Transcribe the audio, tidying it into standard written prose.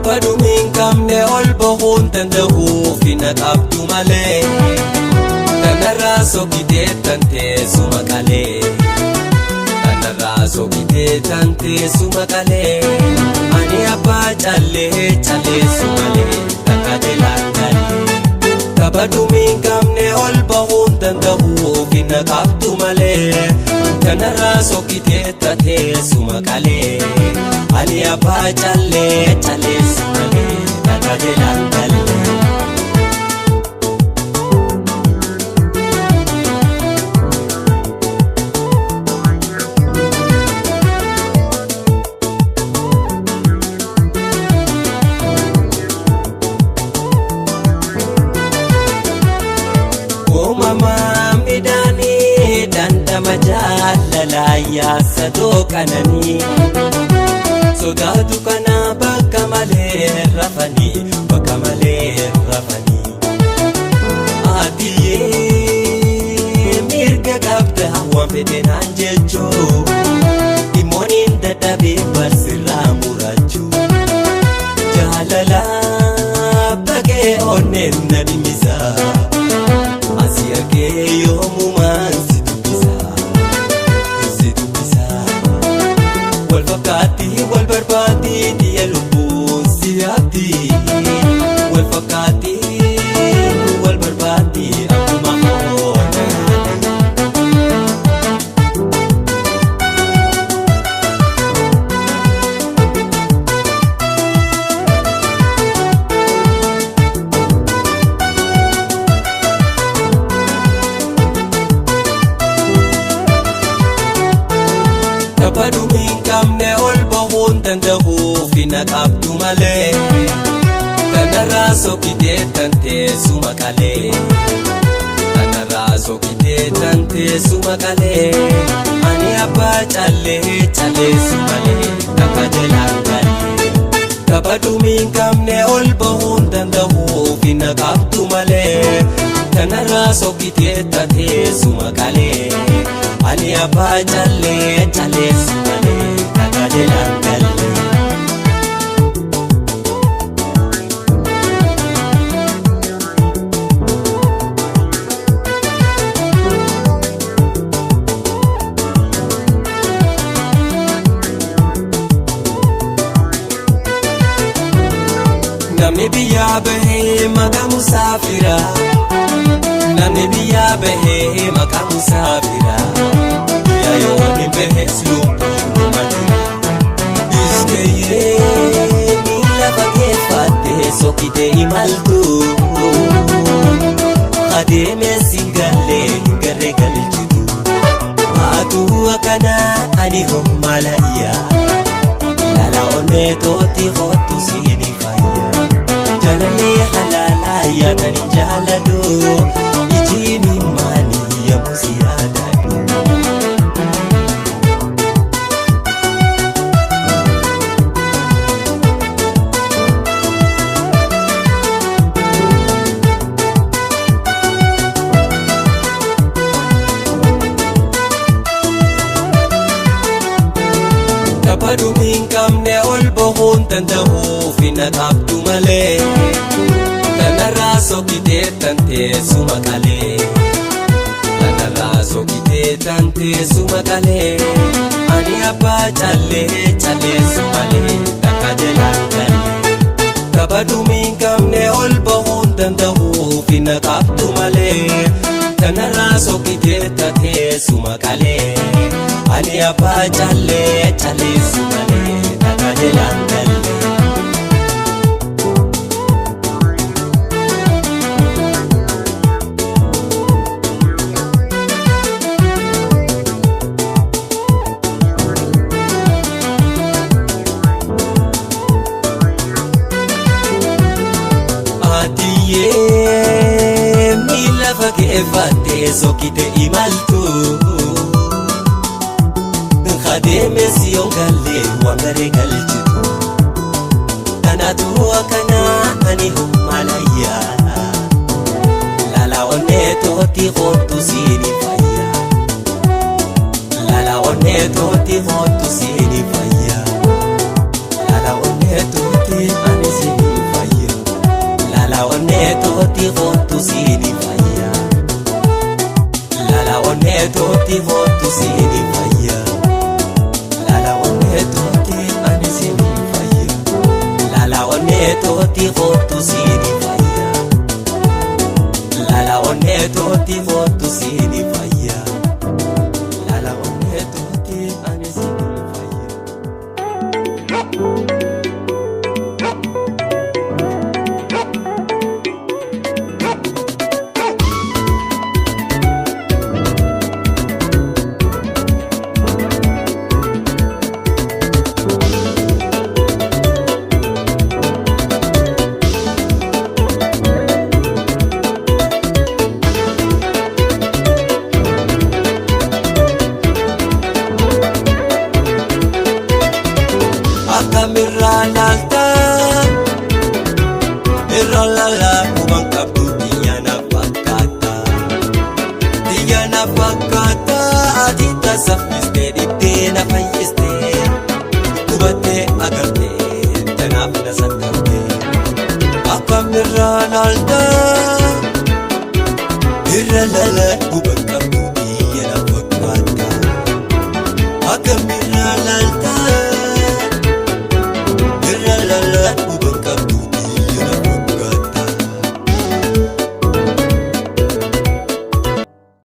Kabadu min kamne ol bahun tandahu fina qabdu male Tanarra sokite tante sumakale Tanarra sokite tante sumakale Ani abba challe sumale takadela kale Kabadu min kamne ol bahun tandahu fina qabdu male Tanarra sokite tante sumakale Ani abba challe sumale takadela kale Majalala sadoo kananii sodaatu kana bakka malee rafanii Adiyyee mirga qabda waan fedhe naan jechuu dhimmoonni dadhabee barsirraa murachuu jaalala bakkee onneen na dhimisa asii argee yoomumaan wal barbaadi diya lubbuun siyaati wal fakkaati wal barbaadi akkuma oona Kabadu min kamne ol bahun tandahu fina qabdu male Tanarra sokite tante sumakale Tanarra sokite tante sumakale Ani abba challe sumale takadela kale Kabadu min kamne ol bahun tandahu fina qabdu male Tanarra sokite tante sumakale Ani abba challe sumale takadela kale Namni biyya bahee maqaa musaafira Namni biyya bahee maqaa musaafira Biyya yoo hin bahees lubbuun madina Iskeyee miila fageeffattee sokite imaltu Adeemee si galee hin garee galchitu Maatuu akkana ani hommala iyyaa Lala onnee tooti hootu siini fayya Jalali halala yaadani jaaladu Ijini mani ya musiyadadu Kabadu min kamne ol bahun tandahu fina qabdu male Tanarra sokite tante sumakale Tanarra sokite tante sumakale Ani abba challe sumale takadela kale Kabadu min kamne ol bahun tandahu fina qabdu male Tanarra sokite tante sumakale Ani abba challe sumale takadela kale Adiyyee miila fageeffattee sokite imaltu Adeemee si yoon galee waan garee galchitu Tanaatu akkana ani hommala iyyaa Lala onnee tooti hootu siini fayya Lala onnee tooti hootu siini fayya Lala onnee tooti ani onneetootti kootu siini fayya. Lala onneetootti kootu siini fayya. Lala onneetootti ani siini fayya. Akamirraan altaa irra lalaa kuban qabdu diyyana fakkaata ati tasaffisa.